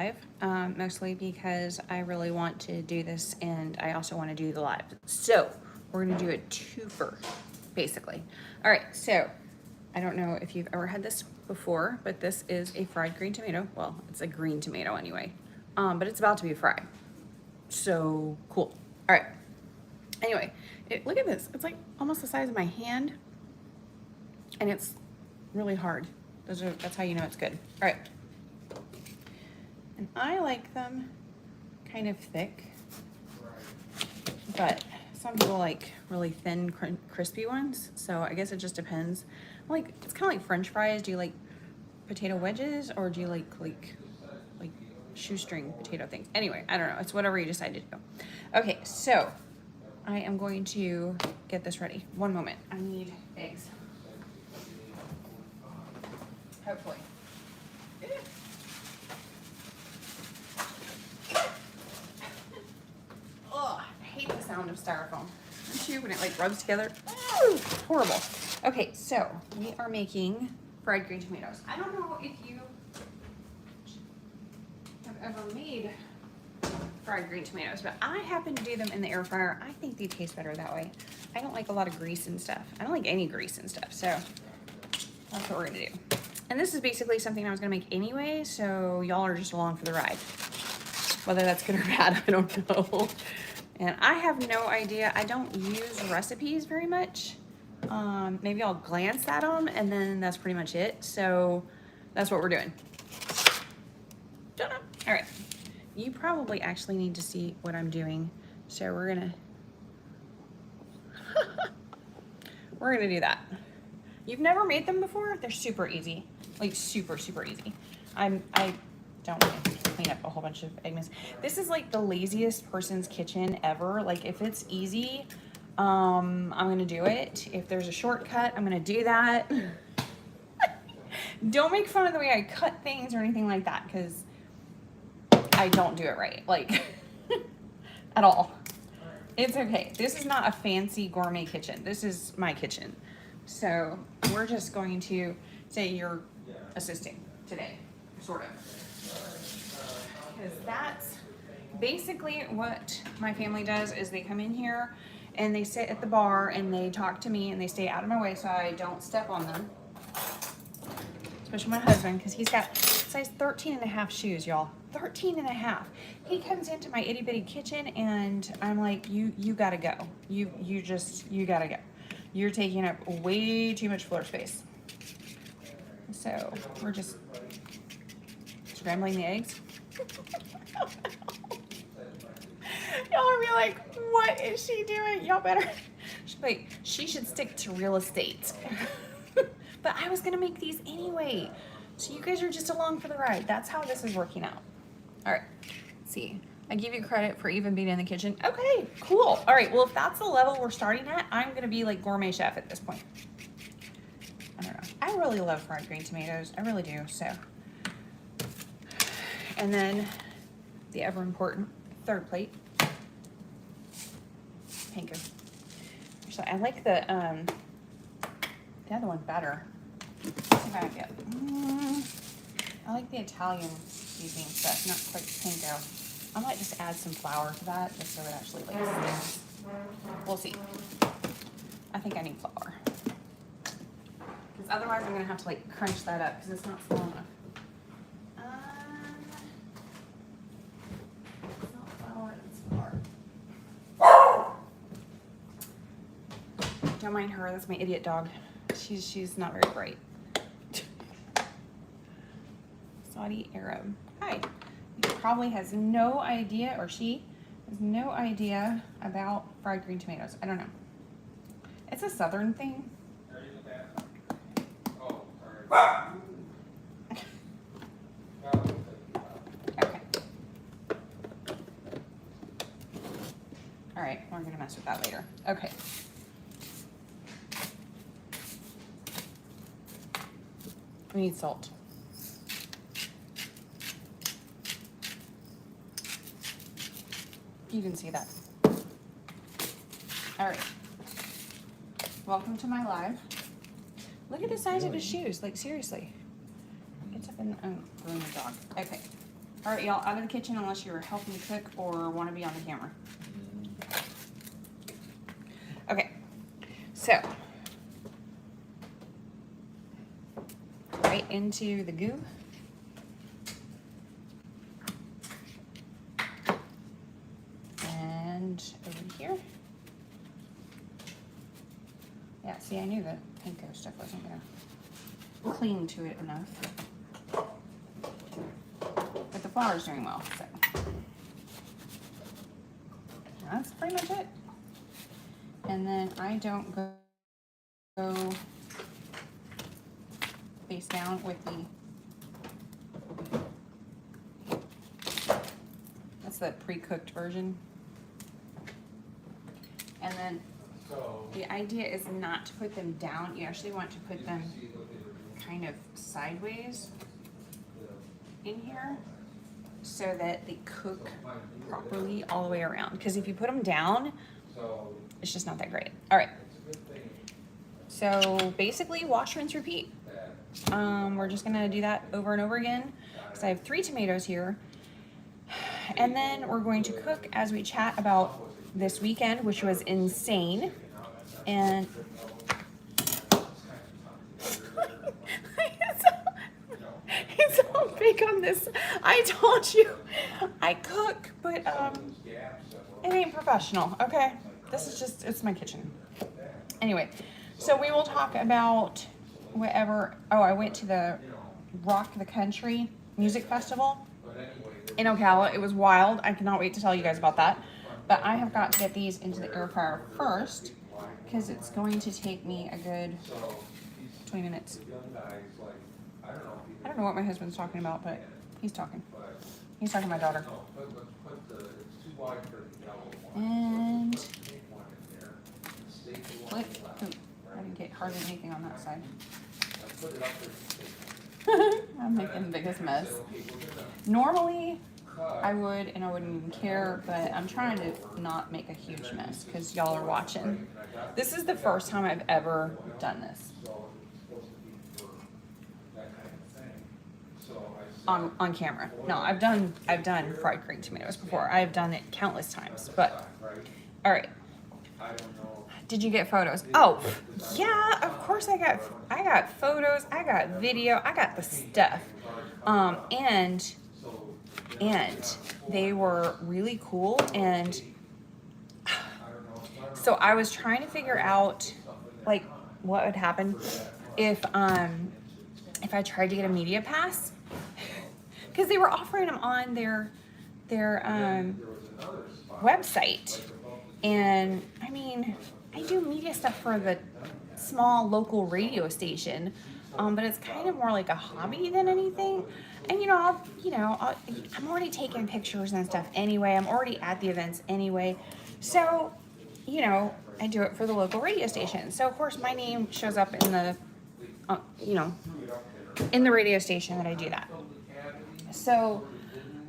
live, mostly because I really want to do this and I also want to do the live. So we're gonna do a twofer, basically. All right, so I don't know if you've ever had this before, but this is a fried green tomato. Well, it's a green tomato anyway, but it's about to be fried. So cool. All right. Anyway, look at this. It's like almost the size of my hand, and it's really hard. That's how you know it's good. All right. And I like them kind of thick, but some people like really thin, crispy ones. So I guess it just depends. Like, it's kind of like French fries. Do you like potato wedges, or do you like shoestring potato things? Anyway, I don't know. It's whatever you decide to do. Okay, so I am going to get this ready. One moment. I need eggs. Hopefully. Oh, I hate the sound of styrofoam. Don't you, when it like rubs together? Ooh, it's horrible. Okay, so we are making fried green tomatoes. I don't know if you have ever made fried green tomatoes, but I happen to do them in the air fryer. I think they taste better that way. I don't like a lot of grease and stuff. I don't like any grease and stuff, so that's what we're gonna do. And this is basically something I was gonna make anyway, so y'all are just along for the ride. Whether that's good or bad, I don't know. And I have no idea. I don't use recipes very much. Maybe I'll glance at them and then that's pretty much it. So that's what we're doing. Don't know. All right. You probably actually need to see what I'm doing. So we're gonna do that. You've never made them before? They're super easy. Like super, super easy. I don't want to clean up a whole bunch of egg mess. This is like the laziest person's kitchen ever. Like if it's easy, I'm gonna do it. If there's a shortcut, I'm gonna do that. Don't make fun of the way I cut things or anything like that, because I don't do it right, like at all. It's okay. This is not a fancy gourmet kitchen. This is my kitchen. So we're just going to say you're assisting today, sort of. Because that's basically what my family does, is they come in here and they sit at the bar and they talk to me and they stay out of my way so I don't step on them. Especially my husband, because he's got size 13.5 shoes, y'all. 13.5. He comes into my itty bitty kitchen and I'm like, you gotta go. You gotta go. You're taking up way too much floor space. So we're just scrambling the eggs. Y'all are be like, what is she doing? Y'all better, like, she should stick to real estate. But I was gonna make these anyway. So you guys are just along for the ride. That's how this is working out. All right, let's see. I give you credit for even being in the kitchen. Okay, cool. All right, well, if that's the level we're starting at, I'm gonna be like gourmet chef at this point. I don't know. I really love fried green tomatoes. I really do, so. And then the ever important third plate. Panko. Actually, I like the other one better. Let's see if I can get. I like the Italian seasoning stuff, not quite panko. I might just add some flour to that just so it actually like sticks. We'll see. I think I need flour. Because otherwise I'm gonna have to like crunch that up because it's not small enough. It's not flour, it's flour. Don't mind her, that's my idiot dog. She's not very bright. Saudi Arab. Hi. He probably has no idea, or she has no idea about fried green tomatoes. I don't know. It's a southern thing. Okay. All right, we're gonna mess with that later. Okay. We need salt. You can see that. All right. Welcome to my live. Look at the size of his shoes. Like, seriously. It's up in, oh, ruin the dog. Okay. All right, y'all, out of the kitchen unless you're helping cook or want to be on the camera. Okay, so right into the goo. And over here. Yeah, see, I knew the panko stuff wasn't gonna cling to it enough. But the flour's doing well, so. That's pretty much it. And then I don't go face down with the, that's the pre-cooked version. And then the idea is not to put them down. You actually want to put them kind of sideways in here so that they cook properly all the way around. Because if you put them down, it's just not that great. All right. So basically wash, rinse, repeat. We're just gonna do that over and over again. So I have 3 tomatoes here. And then we're going to cook as we chat about this weekend, which was insane. And it's all big on this. I told you I cook, but it ain't professional, okay? This is just, it's my kitchen. Anyway, so we will talk about whatever. Oh, I went to the Rock the Country Music Festival in Ocala. It was wild. I cannot wait to tell you guys about that. But I have got to get these into the air fryer first because it's going to take me a good 20 minutes. I don't know what my husband's talking about, but he's talking. He's talking to my daughter. And flip. Ooh, I didn't get hardly anything on that side. I'm making the biggest mess. Normally, I would, and I wouldn't even care, but I'm trying to not make a huge mess because y'all are watching. This is the first time I've ever done this. On camera. No, I've done fried green tomatoes before. I've done it countless times, but all right. Did you get photos? Oh, yeah, of course I got photos, I got video, I got the stuff. And they were really cool, and so I was trying to figure out like what would happen if I tried to get a media pass, because they were offering them on their website. And I mean, I do media stuff for the small local radio station, but it's kind of more like a hobby than anything. And I'm already taking pictures and stuff anyway. I'm already at the events anyway, so I do it for the local radio station. So of course my name shows up in the in the radio station that I do that. So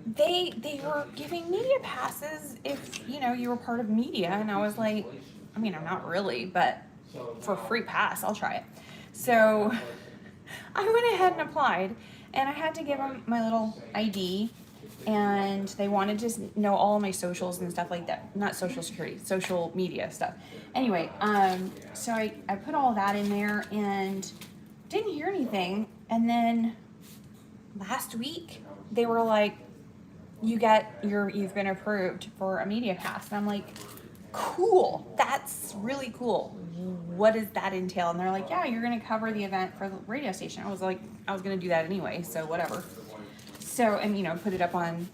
they were giving media passes if you were part of media, and I was like, I mean, I'm not really, but for free pass, I'll try it. So I went ahead and applied, and I had to give them my little ID, and they wanted to know all my socials and stuff like that. Not social security, social media stuff. Anyway, so I put all that in there and didn't hear anything. And then last week they were like, you've been approved for a media pass. And I'm like, cool, that's really cool. What does that entail? And they're like, yeah, you're gonna cover the event for the radio station. I was like, I was gonna do that anyway, so whatever. So, and put it up on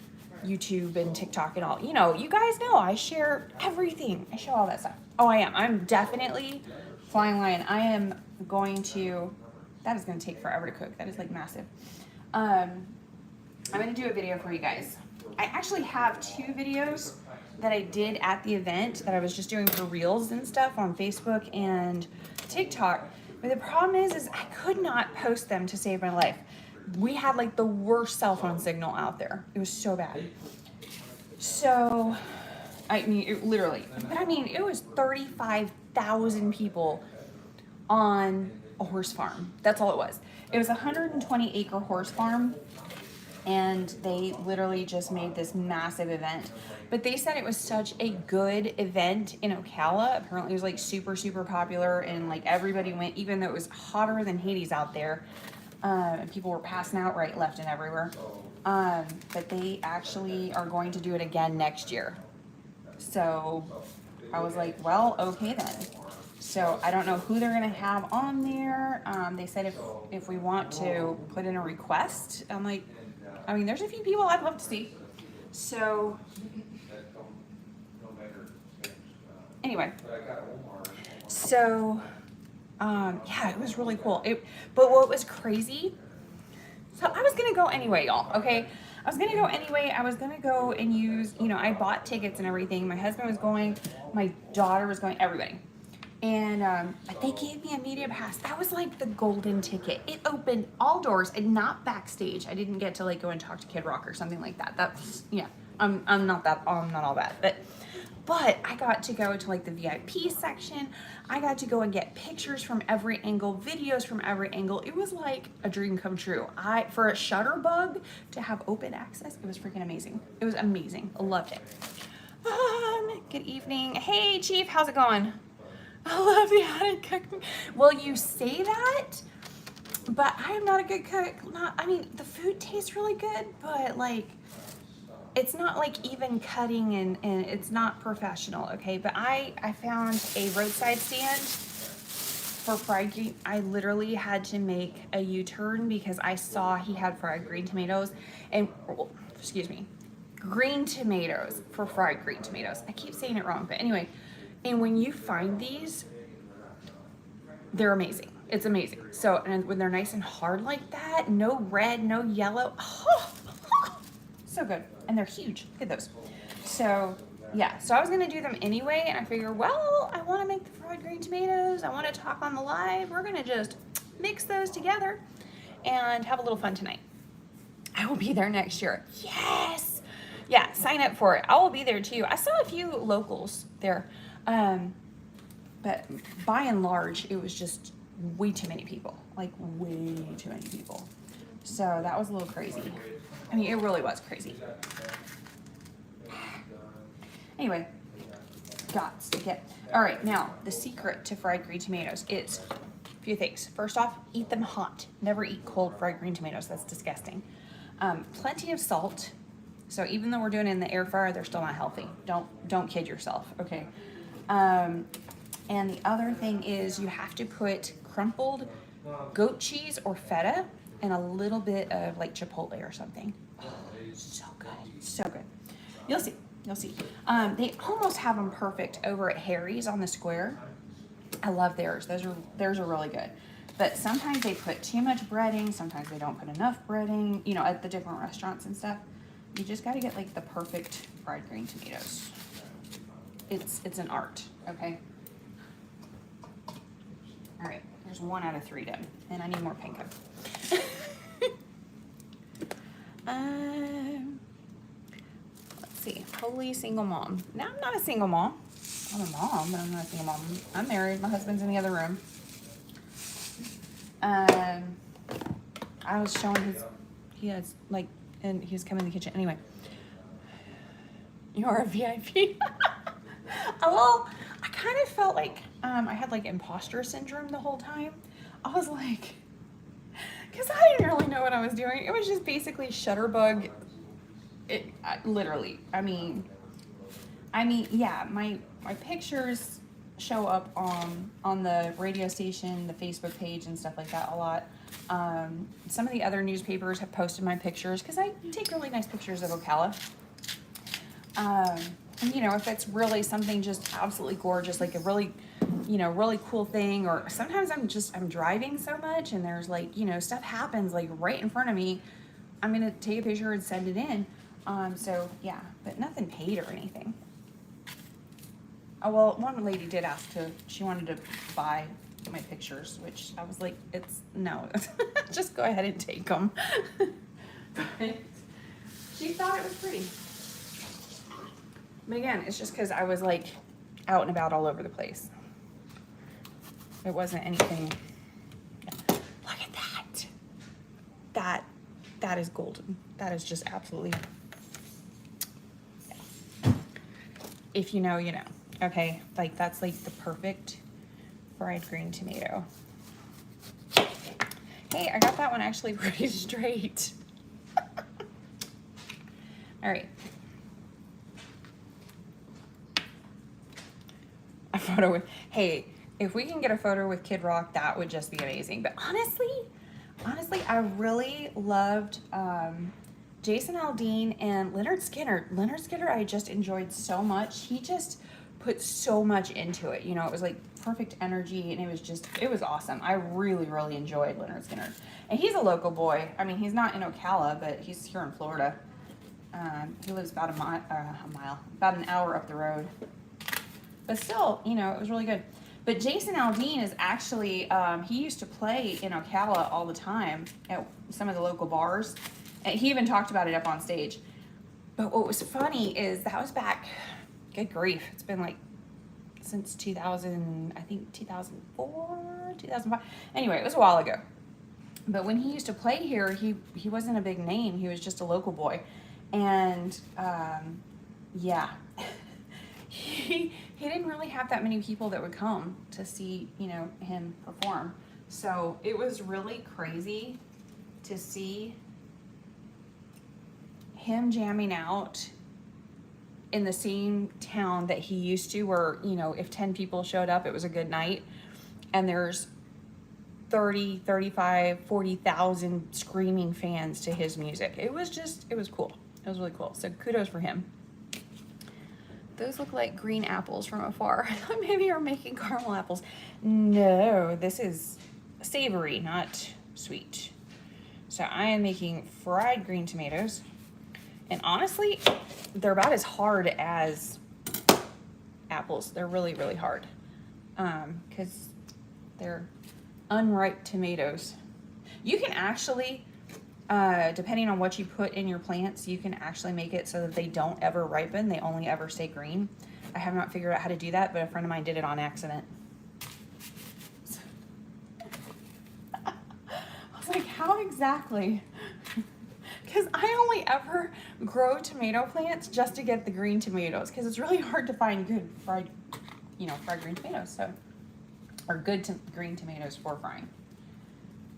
YouTube and TikTok and all. You guys know I share everything. I show all that stuff. Oh, I'm definitely flying lion. I am going to, that is gonna take forever to cook. That is like massive. I'm gonna do a video for you guys. I actually have 2 videos that I did at the event that I was just doing for reels and stuff on Facebook and TikTok. But the problem is I could not post them to save my life. We had like the worst cell phone signal out there. It was so bad. So, I mean, it literally, but I mean, it was 35,000 people on a horse farm. That's all it was. It was a 120 acre horse farm. and they literally just made this massive event. But they said it was such a good event in Ocala. Apparently it was like super, super popular, and like everybody went, even though it was hotter than Hades out there. And people were passing out right, left, and everywhere. But they actually are going to do it again next year. So I was like, well, okay then. So I don't know who they're gonna have on there. They said if we want to put in a request, I'm like, I mean, there's a few people I'd love to see. So anyway, so yeah, it was really cool. But what was crazy, so I was gonna go anyway, y'all, okay? I was gonna go anyway. I was gonna go and use, you know, I bought tickets and everything. My husband was going, my daughter was going, everybody. And they gave me a media pass. That was like the golden ticket. It opened all doors and not backstage. I didn't get to like go and talk to Kid Rock or something like that. That's, yeah, I'm not all that. But I got to go to like the VIP section. I got to go and get pictures from every angle, videos from every angle. It was like a dream come true. For a Shutterbug to have open access, it was freaking amazing. It was amazing. I loved it. Good evening. Hey, Chief, how's it going? I love the attic cook. Well, you say that, but I am not a good cook. I mean, the food tastes really good, but like, it's not like even cutting and it's not professional, okay? But I found a roadside stand for fried green. I literally had to make a U-turn because I saw he had fried green tomatoes and, excuse me, green tomatoes for fried green tomatoes. I keep saying it wrong, but anyway. And when you find these, they're amazing. It's amazing. So, and when they're nice and hard like that, no red, no yellow, so good. And they're huge. Look at those. So, yeah. So I was going to do them anyway, and I figured, well, I want to make the fried green tomatoes. I want to talk on the live. We're going to just mix those together and have a little fun tonight. I will be there next year. Yes. Yeah, sign up for it. I will be there too. I saw a few locals there. But by and large, it was just way too many people, like way too many people. So that was a little crazy. I mean, it really was crazy. Anyway, got to get, all right, now the secret to fried green tomatoes is a few things. First off, eat them hot. Never eat cold fried green tomatoes. That's disgusting. Plenty of salt. So even though we're doing it in the air fryer, they're still not healthy. Don't kid yourself, okay? And the other thing is you have to put crumpled goat cheese or feta and a little bit of like chipotle or something. Oh, so good, so good. You'll see, you'll see. They almost have them perfect over at Harry's on the square. I love theirs. Theirs are really good. But sometimes they put too much breading. Sometimes they don't put enough breading, you know, at the different restaurants and stuff. You just got to get like the perfect fried green tomatoes. It's an art, okay? All right, there's 1 out of 3 done, and I need more panko. Let's see, holy single mom. Now I'm not a single mom. I'm a mom, but I'm not a single mom. I'm married. My husband's in the other room. I was showing he has like, and he was coming in the kitchen. Anyway, you are a VIP. Well, I kind of felt like I had like imposter syndrome the whole time. I was like, because I didn't really know what I was doing. It was just basically Shutterbug. Literally. I mean, yeah. My pictures show up on the radio station, the Facebook page, and stuff like that a lot. Some of the other newspapers have posted my pictures because I take really nice pictures of Ocala. And, you know, if it's really something just absolutely gorgeous, like a really, you know, really cool thing, or sometimes I'm driving so much and there's like, you know, stuff happens like right in front of me, I'm going to take a picture and send it in. So yeah, but nothing paid or anything. Oh, well, one lady did ask she wanted to buy my pictures, which I was like, no, just go ahead and take them. But she thought it was pretty. But again, it's just because I was like out and about all over the place. It wasn't anything. Look at that. That is golden. That is just absolutely, if you know, you know. Okay, like that's like the perfect fried green tomato. Hey, I got that one actually pretty straight. All right. A photo with, hey, if we can get a photo with Kid Rock, that would just be amazing. But honestly, I really loved Jason Aldean and Leonard Skinner. Leonard Skinner, I just enjoyed so much. He just put so much into it. You know, it was like perfect energy, and it was awesome. I really, really enjoyed Leonard Skinner. And he's a local boy. I mean, he's not in Ocala, but he's here in Florida. He lives about about an hour up the road. But still, you know, it was really good. But Jason Aldean is actually, he used to play in Ocala all the time at some of the local bars. And he even talked about it up on stage. But what was funny is that was back, good grief, it's been like since 2000, I think 2004, 2005. Anyway, it was a while ago. But when he used to play here, he wasn't a big name. He was just a local boy. And yeah, he didn't really have that many people that would come to see, you know, him perform. So it was really crazy to see him jamming out in the same town that he used to, where, you know, if 10 people showed up, it was a good night. And there's 30, 35, 40,000 screaming fans to his music. It was cool. It was really cool. So kudos for him. Those look like green apples from afar. I thought maybe you were making caramel apples. No, this is savory, not sweet. So I am making fried green tomatoes. And honestly, they're about as hard as apples. They're really, really hard. Because they're unripe tomatoes. You can actually, depending on what you put in your plants, you can actually make it so that they don't ever ripen. They only ever stay green. I have not figured out how to do that, but a friend of mine did it on accident. I was like, how exactly? Because I only ever grow tomato plants just to get the green tomatoes, because it's really hard to find good fried green tomatoes. So, or good green tomatoes for frying.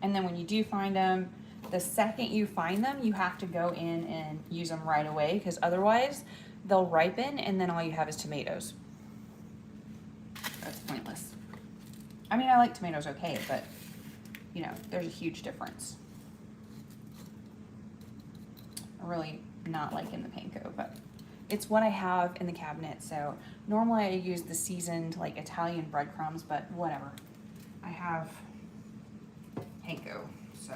And then when you do find them, the second you find them, you have to go in and use them right away, because otherwise they'll ripen and then all you have is tomatoes. That's pointless. I mean, I like tomatoes okay, but you know, there's a huge difference. I really not liking the panko, but it's what I have in the cabinet. So normally I use the seasoned like Italian breadcrumbs, but whatever. I have panko, so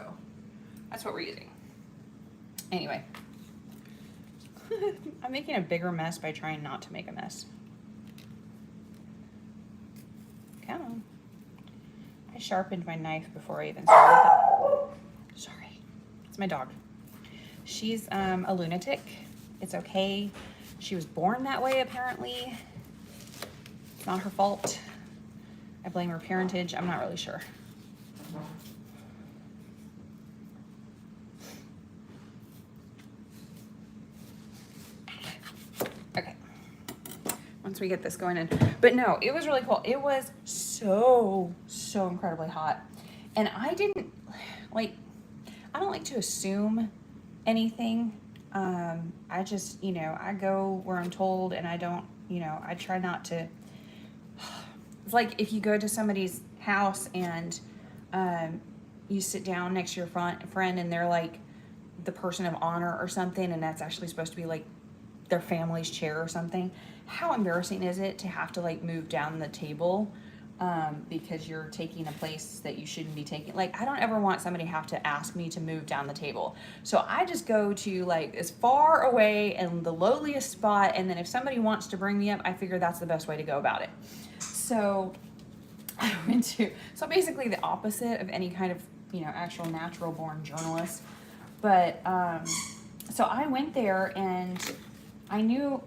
that's what we're using. Anyway, I'm making a bigger mess by trying not to make a mess. Come on. I sharpened my knife before I even started. Sorry, it's my dog. She's a lunatic. It's okay. She was born that way, apparently. It's not her fault. I blame her parentage. I'm not really sure. Okay. Once we get this going in. But no, it was really cool. It was so incredibly hot. And I don't like to assume anything. I just, you know, I go where I'm told, and I don't, you know, I try not to. It's like if you go to somebody's house and you sit down next to your friend and they're like the person of honor or something, and that's actually supposed to be like their family's chair or something. How embarrassing is it to have to like move down the table because you're taking a place that you shouldn't be taking? Like, I don't ever want somebody to have to ask me to move down the table. So I just go to like as far away and the lowliest spot, and then if somebody wants to bring me up, I figure that's the best way to go about it. So I went to, so basically the opposite of any kind of, you know, actual natural born journalist. But so I went there, and I knew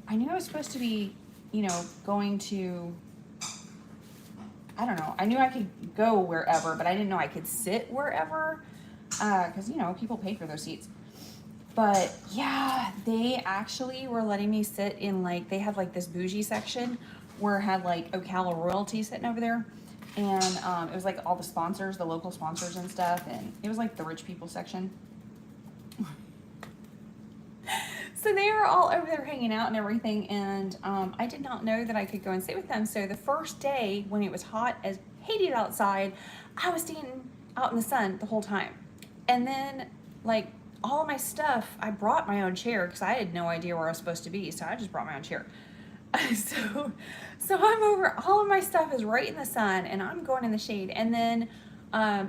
I was supposed to be, you know, going to, I don't know, I knew I could go wherever, but I didn't know I could sit wherever. because, you know, people pay for those seats. But yeah, they actually were letting me sit in, like, they had like this bougie section where it had like Ocala royalty sitting over there. And it was like all the sponsors, the local sponsors and stuff. And it was like the rich people section. So they were all over there hanging out and everything. And I did not know that I could go and sit with them. So the first day when it was hot as hated outside, I was standing out in the sun the whole time. And then like all of my stuff, I brought my own chair because I had no idea where I was supposed to be. So I just brought my own chair. So I'm over, all of my stuff is right in the sun and I'm going in the shade. And then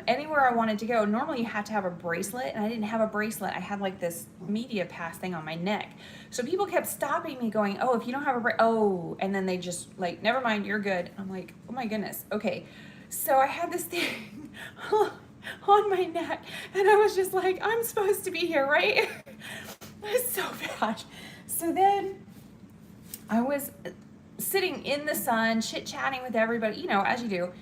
anywhere I wanted to go, normally you have to have a bracelet, and I didn't have a bracelet. I had like this media pass thing on my neck. So people kept stopping me going, oh, if you don't have a oh, and then they just like, never mind, you're good. I'm like, oh my goodness. Okay. So I had this thing on my neck and I was just like, I'm supposed to be here, right? It was so bad. So then I was sitting in the sun, chit-chatting with everybody, you know, as you do,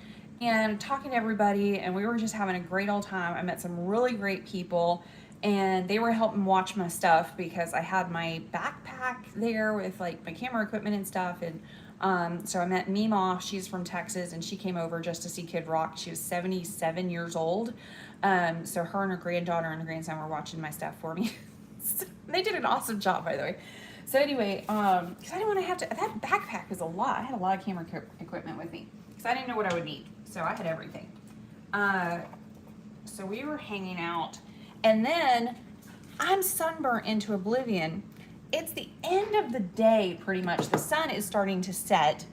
and talking to everybody, and we were just having a great old time. I met some really great people, and they were helping watch my stuff because I had my backpack there with like my camera equipment and stuff. And so I met Meemaw. She's from Texas, and she came over just to see Kid Rock. She was 77 years old. So her and her granddaughter and her grandson were watching my stuff for me. They did an awesome job, by the way. So anyway, because I didn't want to have to, that backpack was a lot. I had a lot of camera equipment with me because I didn't know what I would need. So I had everything. So we were hanging out, and then I'm sunburnt into oblivion. It's the end of the day, pretty much. The sun is starting to set.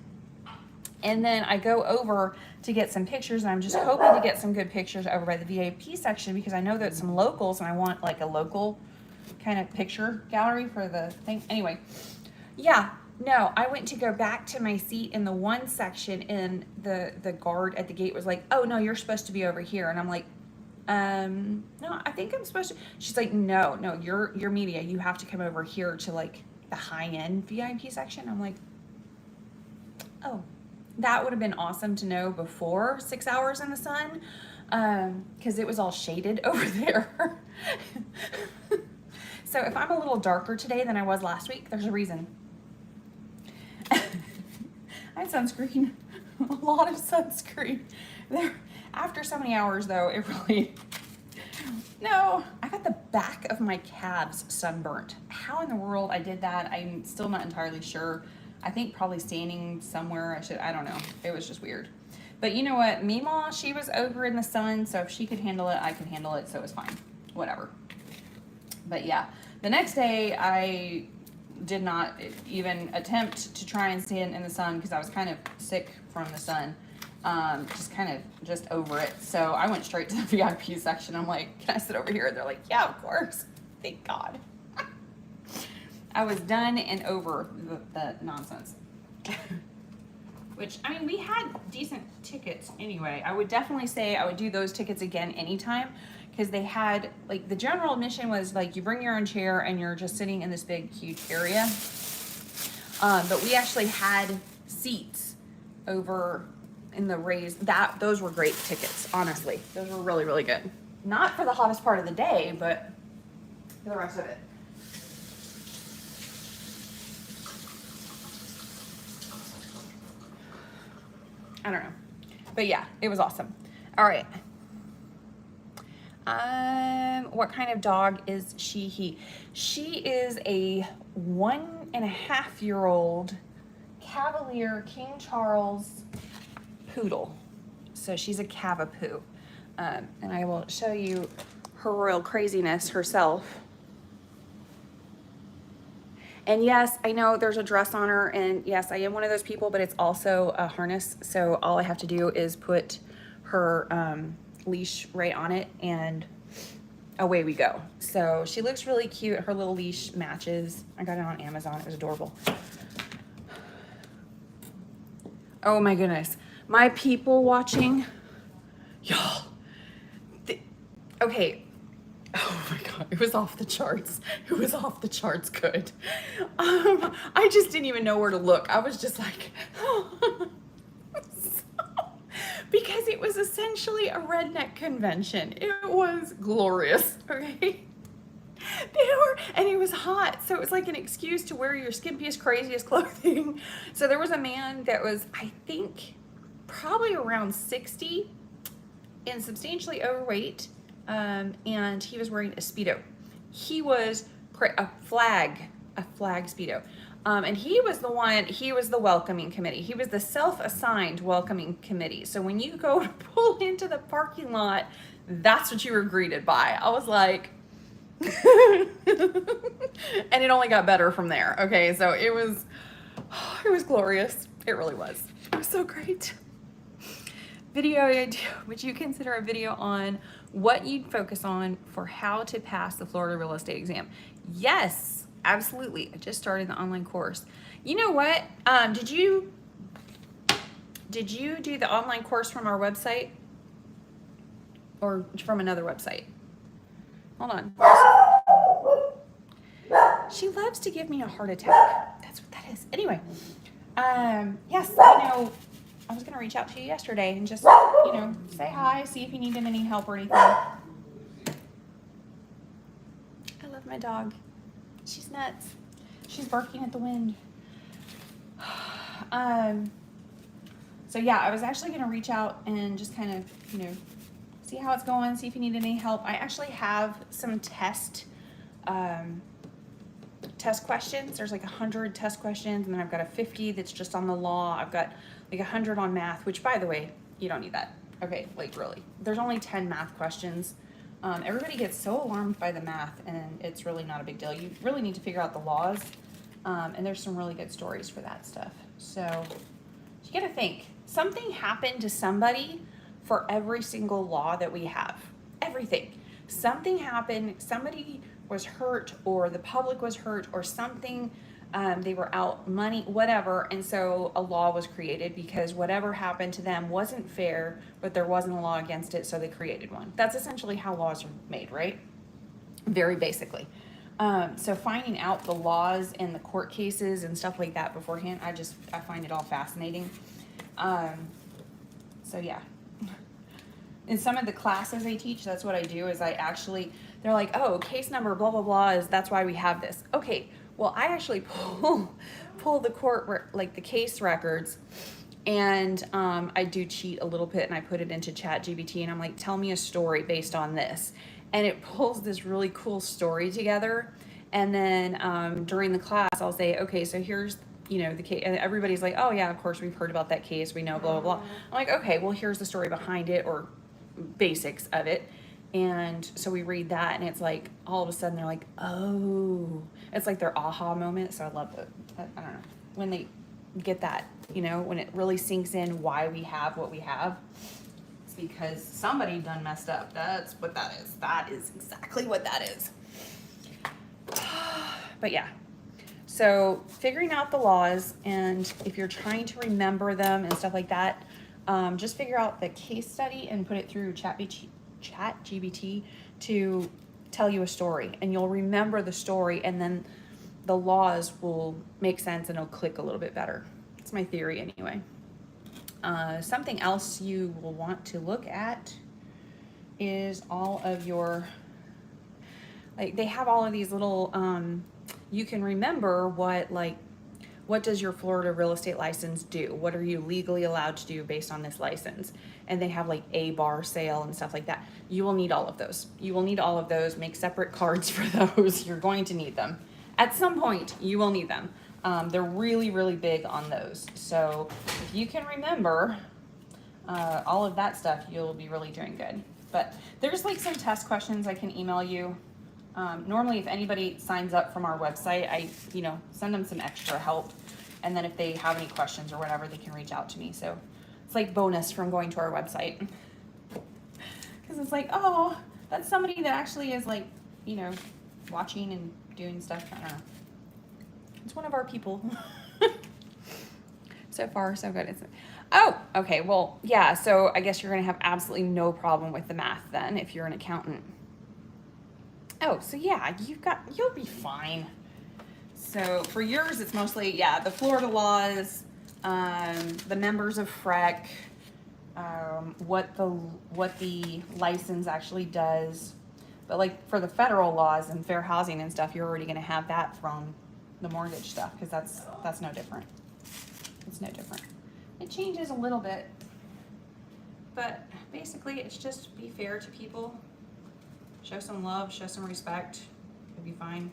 And then I go over to get some pictures, and I'm just hoping to get some good pictures over by the VIP section because I know that some locals, and I want like a local kind of picture gallery for the thing. Anyway, yeah, no, I went to go back to my seat in the one section, and the guard at the gate was like, oh no, you're supposed to be over here. And I'm like, no, I think I'm supposed to. She's like, no, you're media. You have to come over here to like the high-end VIP section. I'm like, oh, that would have been awesome to know before 6 hours in the sun, because it was all shaded over there. So if I'm a little darker today than I was last week, there's a reason. I had sunscreen, a lot of sunscreen. There, after so many hours though, it really, no, I got the back of my calves sunburnt. How in the world I did that, I'm still not entirely sure. I think probably standing somewhere, I don't know. It was just weird. But you know what, Meemaw, she was over in the sun, so if she could handle it, I could handle it, so it was fine. Whatever. But yeah, the next day I did not even attempt to try and stand in the sun because I was kind of sick from the sun, just over it. So I went straight to the VIP section. I'm like, can I sit over here? And they're like, yeah, of course. Thank God. I was done and over the nonsense. Which, I mean, we had decent tickets anyway. I would definitely say I would do those tickets again anytime. Because they had, like, the general admission was, like, you bring your own chair and you're just sitting in this big, huge area. But we actually had seats over in the raised, those were great tickets, honestly. Those were really, really good. Not for the hottest part of the day, but for the rest of it. I don't know. But yeah, it was awesome. All right. What kind of dog is she, he? She is a 1.5-year-old Cavalier King Charles poodle. So she's a Cavapoo. And I will show you her royal craziness herself. And yes, I know there's a dress on her, and yes, I am one of those people, but it's also a harness. So all I have to do is put her, leash right on it and away we go. So she looks really cute. Her little leash matches. I got it on Amazon. It was adorable. Oh my goodness. My people watching, y'all. Okay. Oh my God, it was off the charts. It was off the charts good. I just didn't even know where to look. I was just like, oh. because it was essentially a redneck convention. It was glorious, okay? And it was hot, so it was like an excuse to wear your skimpiest, craziest clothing. So there was a man that was, I think, probably around 60 and substantially overweight, and he was wearing a Speedo. He was a flag Speedo. And he was the welcoming committee. He was the self-assigned welcoming committee. So when you go to pull into the parking lot, that's what you were greeted by. I was like, and it only got better from there. Okay, so it was glorious. It really was. It was so great. Video idea. Would you consider a video on what you'd focus on for how to pass the Florida real estate exam? Yes, absolutely. I just started the online course. You know what? Did you do the online course from our website or from another website? Hold on. She loves to give me a heart attack. That's what that is. Anyway, yes, you know, I was going to reach out to you yesterday and just, you know, say hi, see if you needed any help or anything. I love my dog. She's nuts. She's barking at the wind. So yeah, I was actually going to reach out and just kind of, you know, see how it's going, see if you need any help. I actually have some test questions. There's like 100 test questions, and then I've got a 50 that's just on the law. I've got like 100 on math, which, by the way, you don't need that. Okay, like really. There's only 10 math questions. Everybody gets so alarmed by the math, and it's really not a big deal. You really need to figure out the laws, and there's some really good stories for that stuff. So you got to think. Something happened to somebody for every single law that we have. Everything. Something happened, somebody was hurt, or the public was hurt, or something, they were out money, whatever, and so a law was created because whatever happened to them wasn't fair, but there wasn't a law against it, so they created one. That's essentially how laws are made, right? Very basically. So finding out the laws and the court cases and stuff like that beforehand, I find it all fascinating. So yeah. In some of the classes I teach, that's what I do, is they're like, oh, case number blah, blah, blah, that's why we have this. Okay, well, I actually pull the court, like the case records, and I do cheat a little bit, and I put it into ChatGPT, and I'm like, tell me a story based on this. And it pulls this really cool story together. And then during the class, I'll say, okay, so here's, you know, the case, and everybody's like, oh yeah, of course we've heard about that case, we know, blah, blah, blah. I'm like, okay, well, here's the story behind it, or basics of it. And so we read that, and it's like all of a sudden they're like, oh, it's like their aha moment. So I love it. I don't know, when they get that, you know, when it really sinks in why we have what we have. It's because somebody done messed up. That's what that is. That is exactly what that is. But yeah, so figuring out the laws, and if you're trying to remember them and stuff like that, just figure out the case study and put it through ChatGPT to tell you a story, and you'll remember the story, and then the laws will make sense and it'll click a little bit better. It's my theory anyway. Something else you will want to look at is all of your, like, they have all of these little, you can remember what does your Florida real estate license do? What are you legally allowed to do based on this license? And they have like a bar sale and stuff like that. You will need all of those. You will need all of those. Make separate cards for those. You're going to need them. At some point, you will need them. They're really, really big on those. So if you can remember all of that stuff, you'll be really doing good. But there's like some test questions I can email you. Normally, if anybody signs up from our website, I, you know, send them some extra help. And then if they have any questions or whatever, they can reach out to me. So it's like bonus from going to our website. Because it's like, oh, that's somebody that actually is like, you know, watching and doing stuff. I don't know. It's one of our people. So far, so good. Oh, okay. Well, yeah. So I guess you're going to have absolutely no problem with the math then if you're an accountant. Oh, so yeah, you'll be fine. So for yours, it's mostly, yeah, the Florida laws, the members of FREC, what the license actually does. But like for the federal laws and fair housing and stuff, you're already going to have that from the mortgage stuff, because that's no different. It's no different. It changes a little bit, but basically it's just be fair to people, show some love, show some respect, you'll be fine.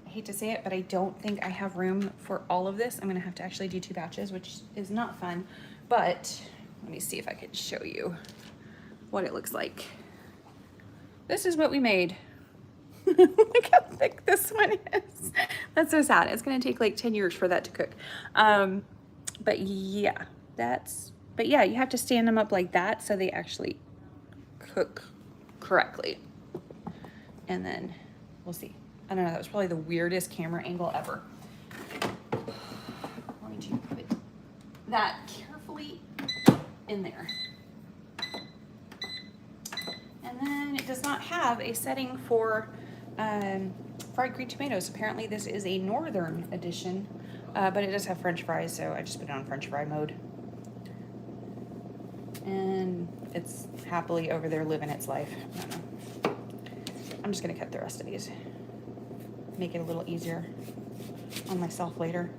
I hate to say it, but I don't think I have room for all of this. I'm gonna have to actually do 2 batches, which is not fun, but let me see if I can show you what it looks like. This is what we made. Look how thick this one is. That's so sad. It's gonna take like 10 years for that to cook. But yeah, you have to stand them up like that so they actually cook correctly. And then we'll see. I don't know, that was probably the weirdest camera angle ever. I'm going to put that carefully in there. And then it does not have a setting for fried green tomatoes. Apparently this is a northern edition, but it does have French fries, so I just put it on French fry mode. And it's happily over there living its life. I don't know. I'm just gonna cut the rest of these. Make it a little easier on myself later.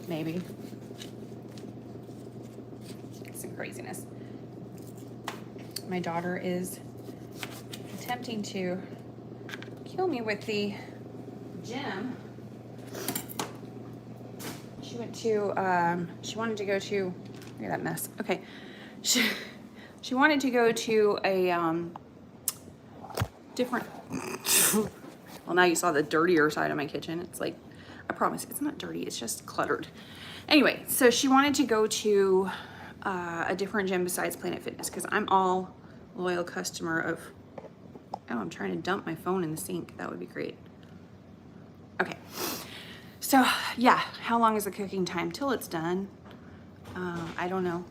Maybe. Some craziness. My daughter is attempting to kill me with the gym. She went to, she wanted to go to, look at that mess. Okay. She wanted to go to a different, well, now you saw the dirtier side of my kitchen. It's like, I promise it's not dirty, it's just cluttered. Anyway, so she wanted to go to a different gym besides Planet Fitness, because I'm all loyal customer of, oh, I'm trying to dump my phone in the sink. That would be great. Okay, so yeah, how long is the cooking time till it's done? I don't know.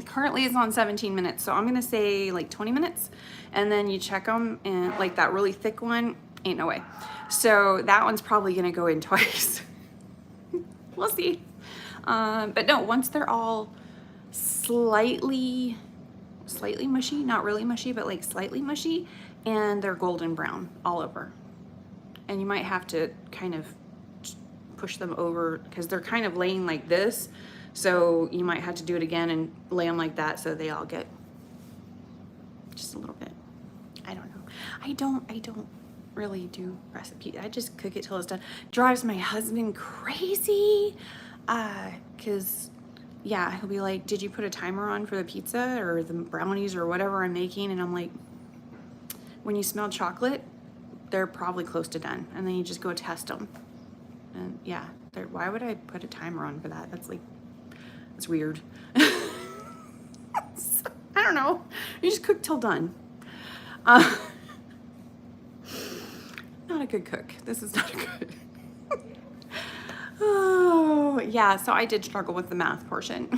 Currently it's on 17 minutes, so I'm gonna say like 20 minutes, and then you check them, and like that really thick one, ain't no way. So that one's probably gonna go in twice. We'll see. But no, once they're all slightly mushy, not really mushy, but like slightly mushy, and they're golden brown all over. And you might have to kind of push them over because they're kind of laying like this. So you might have to do it again and lay them like that so they all get just a little bit. I don't know. I don't really do recipes. I just cook it till it's done. Drives my husband crazy. Cause yeah, he'll be like, did you put a timer on for the pizza or the brownies or whatever I'm making? And I'm like, when you smell chocolate, they're probably close to done. And then you just go test them. And yeah, why would I put a timer on for that? That's like, it's weird. So, I don't know. You just cook till done. Not a good cook. This is not a good. Oh, yeah. So I did struggle with the math portion.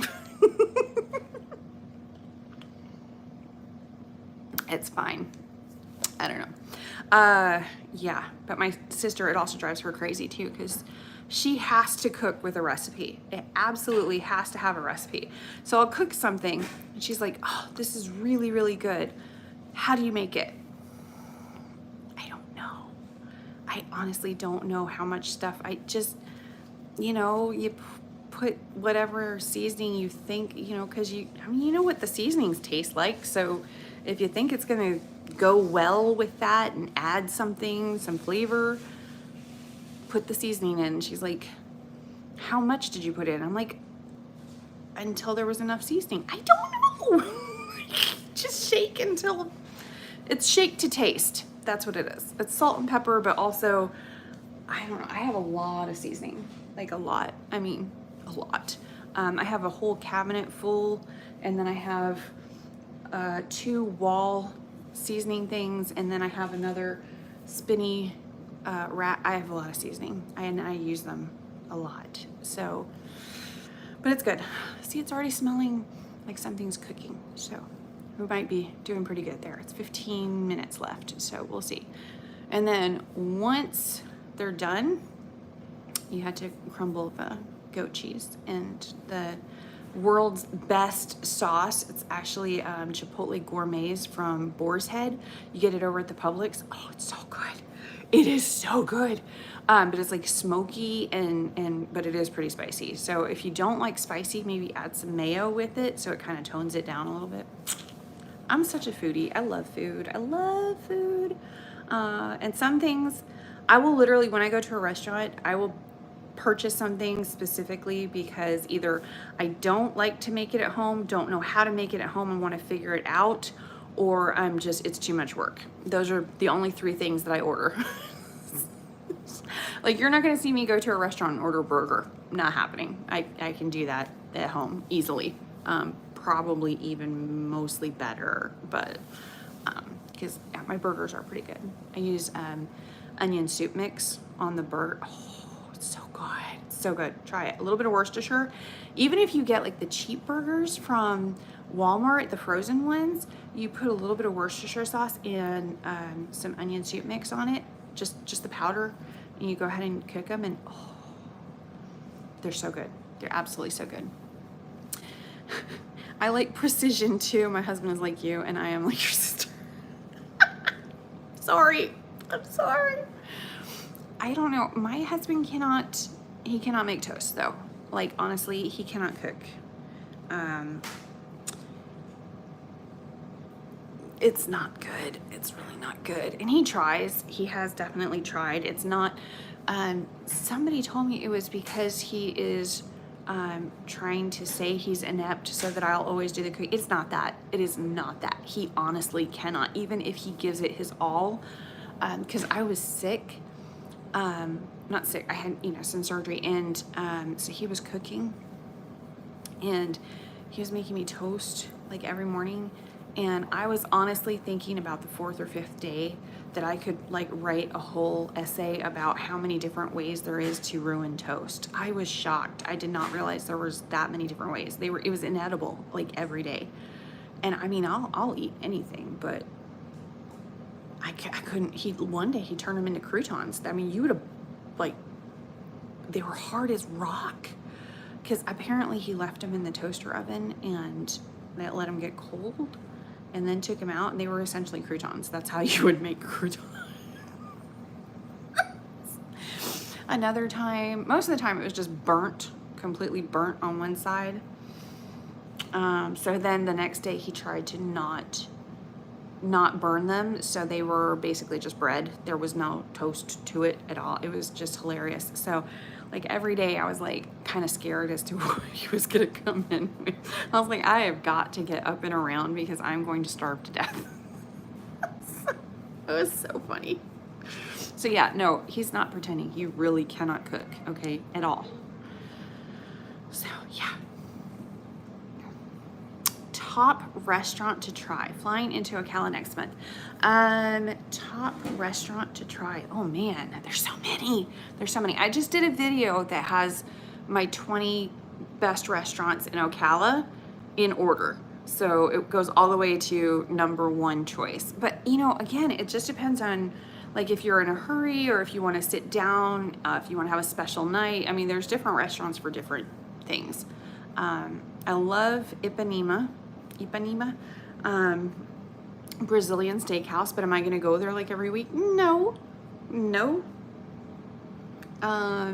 It's fine. I don't know. Yeah, but my sister, it also drives her crazy too, because she has to cook with a recipe. It absolutely has to have a recipe. So I'll cook something and she's like, oh, this is really, really good. How do you make it? I don't know. I honestly don't know how much stuff. I just, you know, you put whatever seasoning you think, you know, because you know what the seasonings taste like. So if you think it's going to go well with that and add something, some flavor, put the seasoning in. She's like, how much did you put in? I'm like, until there was enough seasoning. I don't know. Just shake until it's shake to taste. That's what it is. It's salt and pepper, but also, I don't know. I have a lot of seasoning, like a lot. I mean, a lot. I have a whole cabinet full, and then I have 2 wall seasoning things, and then I have another spinny rack. I have a lot of seasoning, and I use them a lot. So, but it's good. See, it's already smelling like something's cooking. So we might be doing pretty good there. It's 15 minutes left, so we'll see. And then once they're done, you had to crumble the goat cheese and the world's best sauce. It's actually Chipotle Gourmets from Boar's Head. You get it over at the Publix. Oh, it's so good. It is so good. But it's like smoky but it is pretty spicy. So if you don't like spicy, maybe add some mayo with it so it kind of tones it down a little bit. I'm such a foodie. I love food. I love food. And some things, I will literally, when I go to a restaurant, I will purchase something specifically because either I don't like to make it at home, don't know how to make it at home and want to figure it out, or I'm just, it's too much work. Those are the only 3 things that I order. Like, you're not going to see me go to a restaurant and order a burger. Not happening. I can do that at home easily. Probably even mostly better, but because my burgers are pretty good. I use onion soup mix on the burger. Oh, it's so good. It's so good. Try it. A little bit of Worcestershire. Even if you get like the cheap burgers from Walmart, the frozen ones, you put a little bit of Worcestershire sauce and some onion soup mix on it, just the powder, and you go ahead and cook them, and oh, they're so good. They're absolutely so good. I like precision too. My husband is like you, and I am like your sister. Sorry. I'm sorry. I don't know. My husband cannot make toast though. Like, honestly, he cannot cook. It's not good. It's really not good. And he tries. He has definitely tried. It's not, somebody told me it was because he is trying to say he's inept so that I'll always do the cooking. It's not that. It is not that. He honestly cannot, even if he gives it his all. Because I was sick. Not sick. I had, some surgery, and so he was cooking, and he was making me toast like every morning. And I was honestly thinking about the 4th or 5th day that I could like write a whole essay about how many different ways there is to ruin toast. I was shocked. I did not realize there was that many different ways. It was inedible like every day. And I mean, I'll eat anything, but I couldn't. One day he turned them into croutons. I mean, you would have, like, they were hard as rock, because apparently he left them in the toaster oven and that let them get cold, and then took them out, and they were essentially croutons. That's how you would make croutons. Another time, most of the time it was just burnt, completely burnt on one side. So then the next day he tried to not burn them, so they were basically just bread. There was no toast to it at all. It was just hilarious. So like every day I was like kind of scared as to what he was gonna come in with. I was like, I have got to get up and around because I'm going to starve to death. It was so funny. So yeah, no, he's not pretending. He really cannot cook, okay, at all. So yeah. Top restaurant to try. Flying into Ocala next month. Top restaurant to try. Oh man, there's so many. There's so many. I just did a video that has my 20 best restaurants in Ocala in order. So it goes all the way to number 1 choice. But again, it just depends on like if you're in a hurry or if you want to sit down, if you want to have a special night. I mean, there's different restaurants for different things. I love Ipanema, Brazilian steakhouse, but am I going to go there like every week? No. I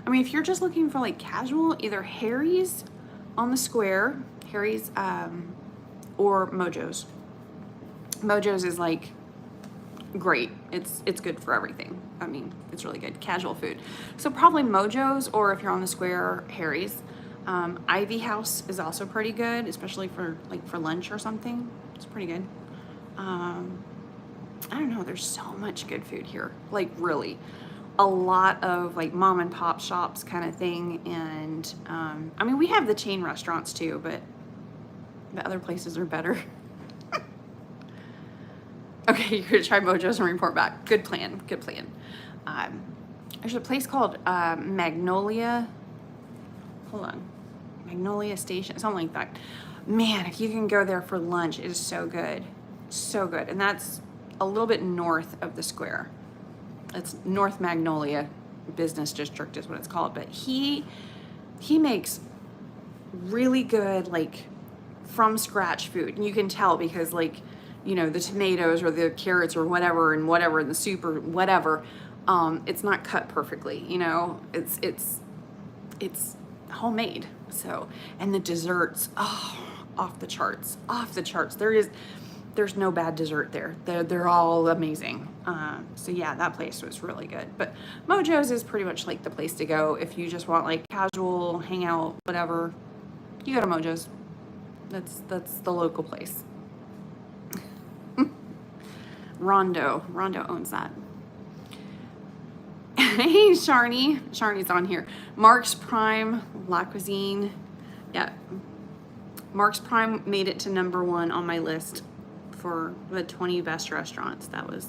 mean, if you're just looking for like casual, either Harry's on the square, Harry's, or Mojo's. Mojo's is like great. It's good for everything. I mean, it's really good. Casual food. So probably Mojo's, or if you're on the square, Harry's. Ivy House is also pretty good, especially for lunch or something. It's pretty good. I don't know, there's so much good food here. Like really, a lot of like mom and pop shops kind of thing. And I mean, we have the chain restaurants too, but the other places are better. Okay, you're gonna try Mojo's and report back. Good plan, good plan. There's a place called Magnolia. Hold on. Magnolia Station, something like that. Man, if you can go there for lunch, it is so good. So good. And that's a little bit north of the square. It's North Magnolia Business District is what it's called. But he makes really good, like, from scratch food. And you can tell because, like, you know, the tomatoes or the carrots or whatever and whatever in the soup or whatever, it's not cut perfectly, you know. It's homemade. So, and the desserts, oh, off the charts, off the charts. There's no bad dessert there. They're all amazing. So yeah, that place was really good. But Mojo's is pretty much like the place to go if you just want like casual hangout, whatever. You go to Mojo's. That's the local place. Rondo owns that. Hey, Sharney's on here. Mark's Prime, La Cuisine. Yeah, Mark's Prime made it to #1 on my list for the 20 best restaurants. That was,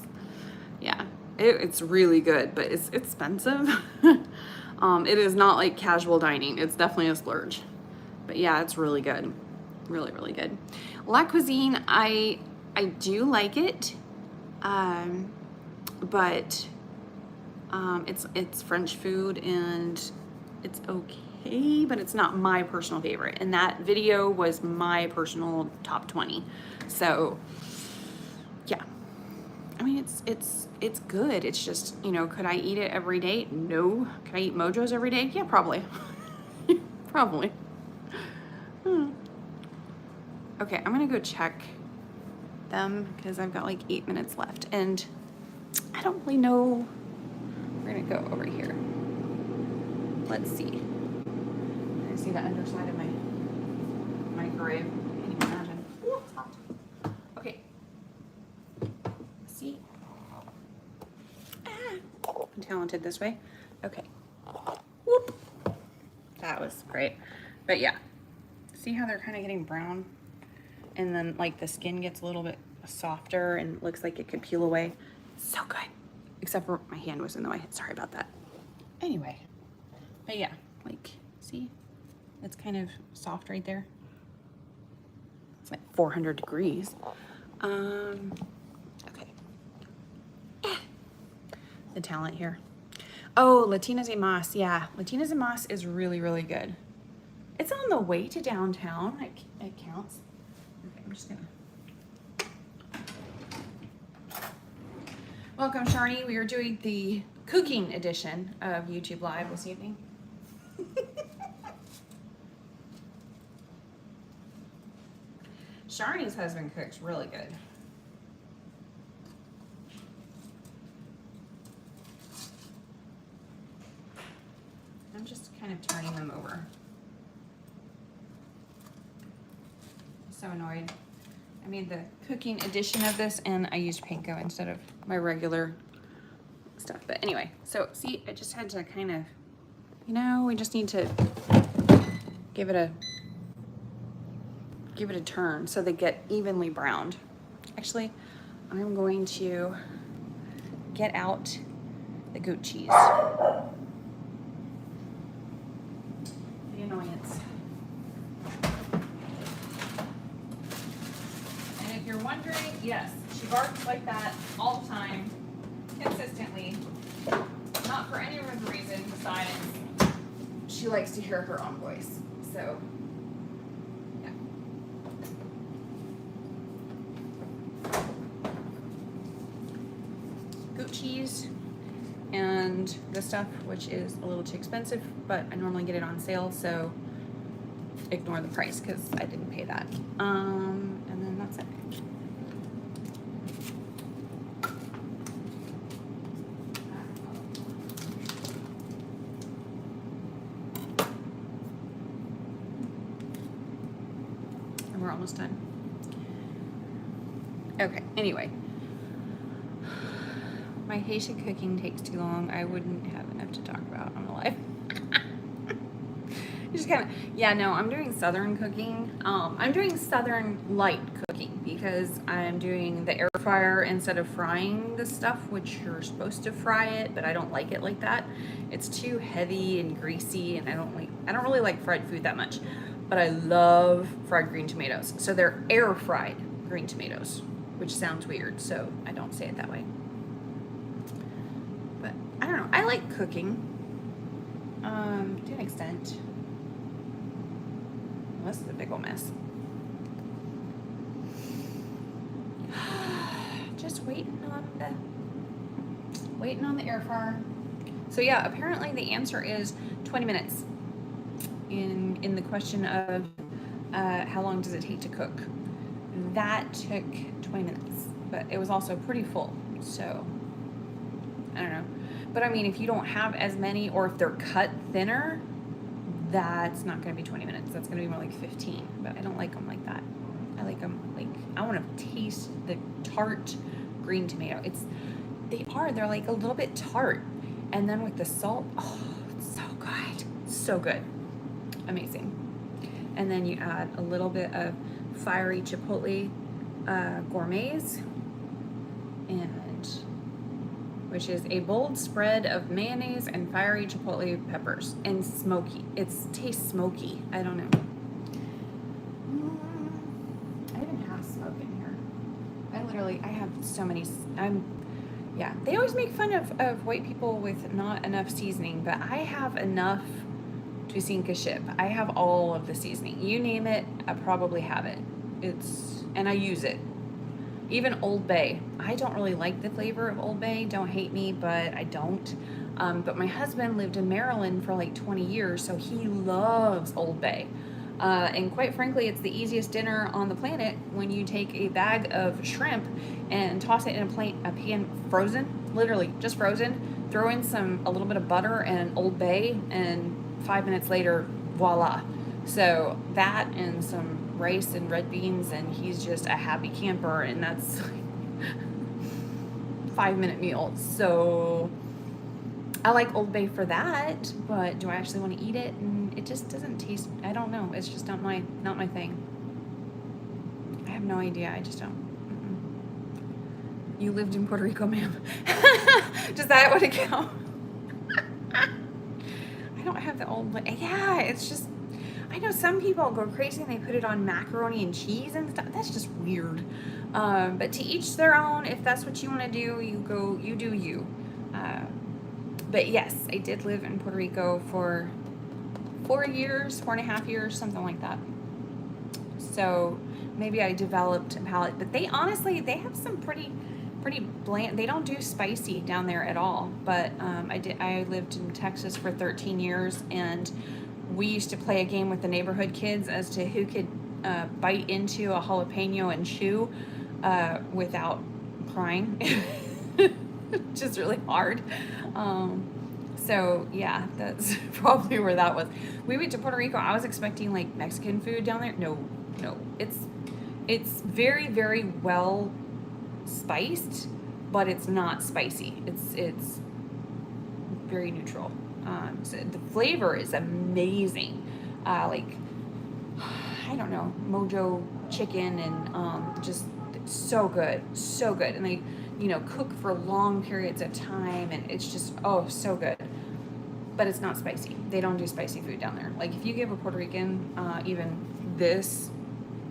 yeah, it's really good, but it's expensive. It is not like casual dining. It's definitely a splurge. But yeah, it's really good. Really, really good. La Cuisine, I do like it, but it's French food and it's okay, but it's not my personal favorite. And that video was my personal top 20. So yeah, I mean, it's good. It's just, you know, could I eat it every day? No. Could I eat Mojo's every day? Yeah, probably. Probably. Okay, I'm gonna go check them because I've got like 8 minutes left and I don't really know. We're gonna go over here. Let's see. I see the underside of my microwave. Can you imagine? Ooh, it's hot. Okay. See? I'm talented this way. Okay. Whoop. That was great. But yeah. See how they're kind of getting brown? And then like the skin gets a little bit softer and looks like it could peel away. So good. Except for my hand was in the way. Sorry about that. Anyway. But yeah, like, see? It's kind of soft right there. It's like 400 degrees. Okay. The talent here. Oh, Latinas y Mas. Yeah, Latinas y Mas is really, really good. It's on the way to downtown. It counts. Okay, I'm just gonna. Welcome, Sharni. We are doing the cooking edition of YouTube Live this evening. Sharni's husband cooks really good. I'm just kind of turning them over. So annoyed. I made the cooking edition of this and I used panko instead of my regular stuff. But anyway, so see, I just had to kind of, you know, we just need to give it a turn so they get evenly browned. Actually, I'm going to get out the goat cheese. The annoyance. If you're wondering, yes, she barks like that all the time, consistently, not for any other reason besides she likes to hear her own voice. So, yeah. Goat cheese and this stuff, which is a little too expensive, but I normally get it on sale, so ignore the price because I didn't pay that. And then that's it. And we're almost done. Okay, anyway. My Haitian cooking takes too long. I wouldn't have enough to talk about on the live. Just kind of, yeah, no, I'm doing Southern cooking. I'm doing Southern light cooking because I'm doing the air fryer instead of frying the stuff, which you're supposed to fry it, but I don't like it like that. It's too heavy and greasy, and I don't really like fried food that much, but I love fried green tomatoes. So they're air fried green tomatoes, which sounds weird, so I don't say it that way. But I don't know, I like cooking, to an extent. Well, this is a big old mess. Just waiting on the air fryer. So yeah, apparently the answer is 20 minutes in the question of how long does it take to cook. That took 20 minutes, but it was also pretty full, so I don't know. But I mean, if you don't have as many, or if they're cut thinner, that's not going to be 20 minutes. That's going to be more like 15, but I don't like them like that. I like them like, I want to taste the tart green tomato. They're like a little bit tart. And then with the salt, oh, it's so good. So good. Amazing. And then you add a little bit of fiery chipotle gourmets, which is a bold spread of mayonnaise and fiery chipotle peppers, and smoky. It tastes smoky. I don't know. I even have smoke in here. I have so many. Yeah, they always make fun of white people with not enough seasoning, but I have enough to sink a ship. I have all of the seasoning. You name it, I probably have it. And I use it. Even Old Bay. I don't really like the flavor of Old Bay. Don't hate me, but I don't. But my husband lived in Maryland for like 20 years, so he loves Old Bay. And quite frankly, it's the easiest dinner on the planet when you take a bag of shrimp and toss it in a pan frozen, literally just frozen, throw in a little bit of butter and Old Bay, and 5 minutes later, voila. So that and some rice and red beans, and he's just a happy camper, and that's like 5-minute meal. So I like Old Bay for that, but do I actually want to eat it? And it just doesn't taste, I don't know. It's just not my thing. I have no idea. I just don't. You lived in Puerto Rico, ma'am. Does that want to count? I don't have the Old Bay. Yeah, it's just, I know some people go crazy and they put it on macaroni and cheese and stuff. That's just weird. But to each their own. If that's what you want to do, you do you. But yes, I did live in Puerto Rico for 4.5 years, something like that. So maybe I developed a palate. But they have some pretty bland. They don't do spicy down there at all. But I lived in Texas for 13 years, and we used to play a game with the neighborhood kids as to who could bite into a jalapeno and chew without crying. Which is really hard. So yeah, that's probably where that was. We went to Puerto Rico. I was expecting like Mexican food down there. No. It's very, very well spiced, but it's not spicy. It's very neutral. So the flavor is amazing. I don't know, mojo chicken, and just so good, and they cook for long periods of time, and it's just so good. But it's not spicy. They don't do spicy food down there. Like if you give a Puerto Rican even this,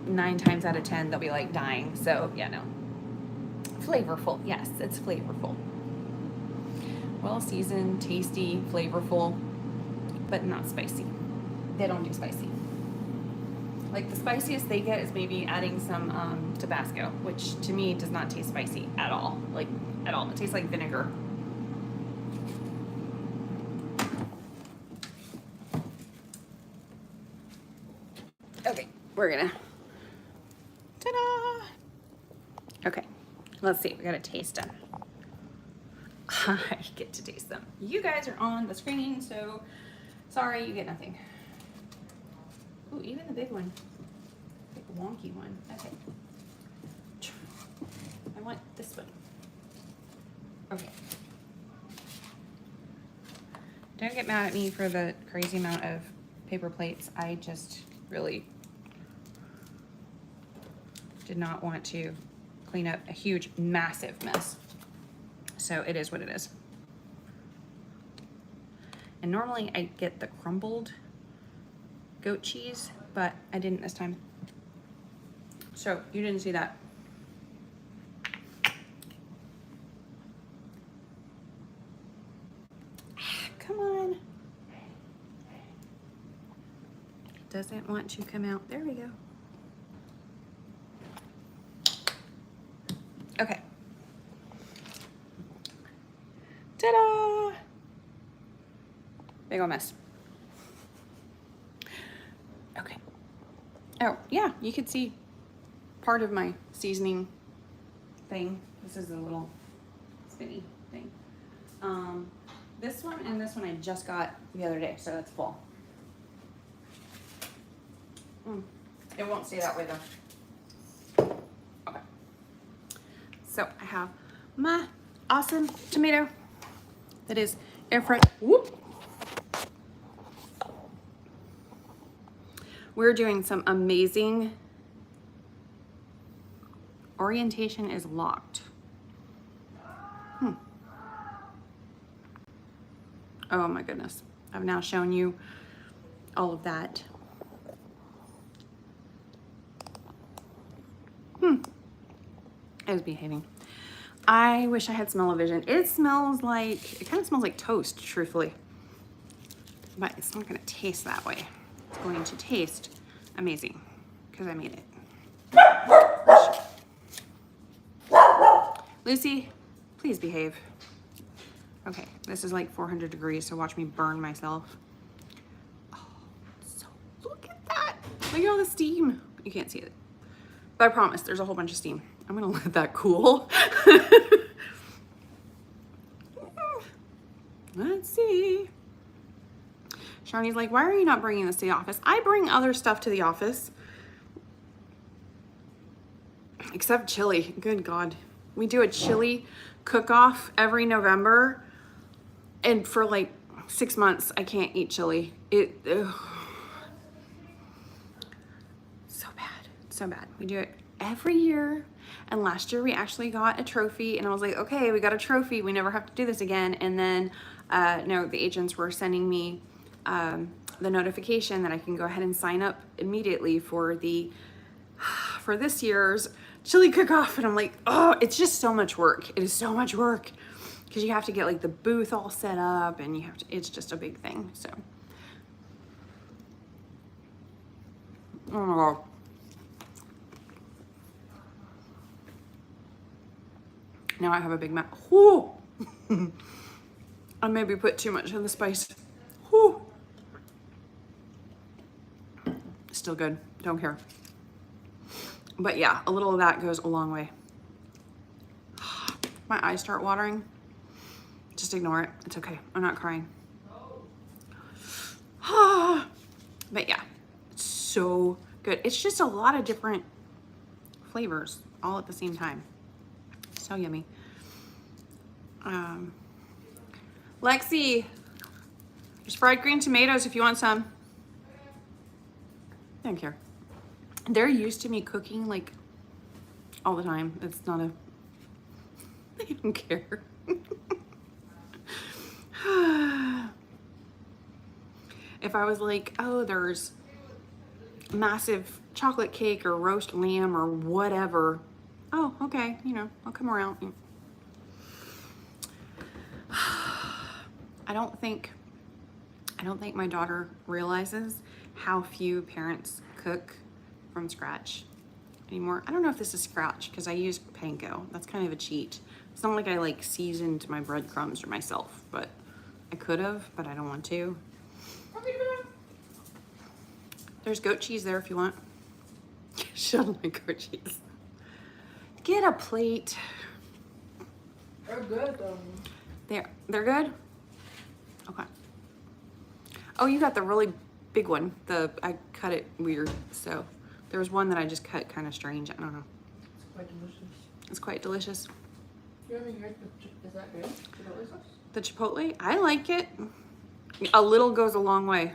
9 times out of 10 they'll be like dying. So yeah, no. Flavorful, yes, it's flavorful. Well seasoned, tasty, flavorful, but not spicy. They don't do spicy. Like the spiciest they get is maybe adding some Tabasco, which to me does not taste spicy at all. Like at all. It tastes like vinegar. Okay, we're gonna. Ta-da! Okay, let's see. We gotta taste them. I get to taste them. You guys are on the screen, so sorry, you get nothing. Ooh, even the big one. Big wonky one. Okay. I want this one. Okay. Don't get mad at me for the crazy amount of paper plates. I just really did not want to clean up a huge, massive mess. So it is what it is. And normally I get the crumbled goat cheese, but I didn't this time. So you didn't see that. Come on. Doesn't want to come out. There we go. Okay. Ta-da! Big ol' mess. Okay. Oh, yeah, you could see part of my seasoning thing. This is a little spinny thing. This one and this one I just got the other day, so that's full. It won't stay that way though. Okay. So I have my awesome tomato that is air fried. Whoop. We're doing some amazing. Orientation is locked. Oh my goodness. I've now shown you all of that. I was behaving. I wish I had smell-o-vision. It kind of smells like toast, truthfully. But it's not gonna taste that way. It's going to taste amazing because I made it. Lucy, please behave. Okay, this is like 400 degrees, so watch me burn myself. Oh, so look at that. Look at all the steam. You can't see it, but I promise there's a whole bunch of steam. I'm gonna let that cool. Let's see. Sharni's like, why are you not bringing this to the office? I bring other stuff to the office. Except chili. Good God. We do a chili cook-off every November. And for like 6 months, I can't eat chili. So bad. So bad. We do it every year. And last year we actually got a trophy. And I was like, okay, we got a trophy. We never have to do this again. And then, no, the agents were sending me the notification that I can go ahead and sign up immediately for this year's chili cook-off. And I'm like, oh, it's just so much work. It is so much work because you have to get like the booth all set up and it's just a big thing. So, oh my God. Now I have a big mouth. Whoo! I maybe put too much of the spice. Whoo! Still good. Don't care. But yeah, a little of that goes a long way. My eyes start watering. Just ignore it. It's okay. I'm not crying. But yeah, it's so good. It's just a lot of different flavors all at the same time. So yummy. Lexi, there's fried green tomatoes if you want some. I don't care. They're used to me cooking like all the time. It's not a, I don't care. If I was like, oh, there's massive chocolate cake or roast lamb or whatever. Oh, okay, you know, I'll come around. I don't think my daughter realizes how few parents cook from scratch anymore. I don't know if this is scratch because I use panko. That's kind of a cheat. It's not like I like seasoned my breadcrumbs or myself, but I could have, but I don't want to. There's goat cheese there if you want. Shut my goat cheese. Get a plate. They're good though. They're good? Okay. Oh, you got the really big one. I cut it weird, so there was one that I just cut kind of strange. I don't know. It's quite delicious. It's quite delicious. You haven't heard is that good? Chipotle sauce? The chipotle, I like it. A little goes a long way.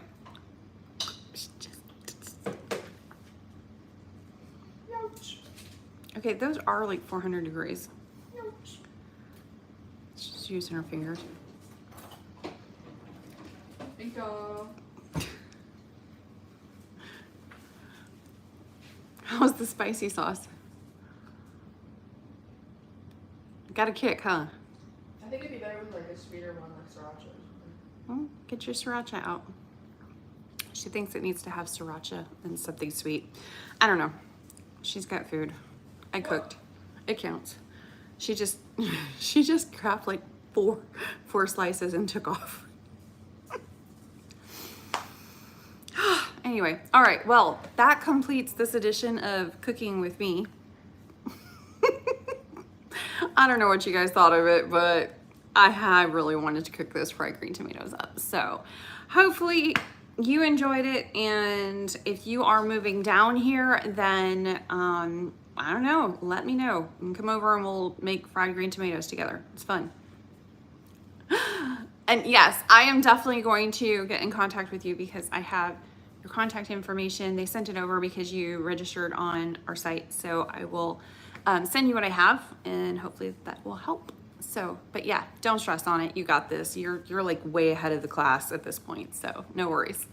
Ouch. Okay, those are like 400 degrees. Ouch. She's just using her fingers. Thank y'all. How's the spicy sauce? Got a kick, huh? I think it'd be better with like a sweeter one, like sriracha or something. Well, get your sriracha out. She thinks it needs to have sriracha and something sweet. I don't know. She's got food. I cooked. It counts. She just grabbed like four slices and took off. Anyway, all right. Well, that completes this edition of Cooking with Me. I don't know what you guys thought of it, but I really wanted to cook those fried green tomatoes up. So hopefully you enjoyed it. And if you are moving down here, then I don't know, let me know. You can come over and we'll make fried green tomatoes together. It's fun. And yes, I am definitely going to get in contact with you because I have your contact information. They sent it over because you registered on our site. So I will send you what I have and hopefully that will help. So, but yeah, don't stress on it. You got this. You're like way ahead of the class at this point. So no worries.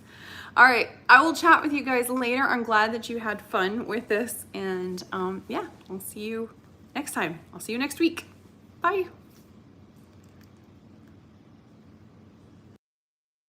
All right. I will chat with you guys later. I'm glad that you had fun with this. And yeah, I'll see you next time. I'll see you next week. Bye.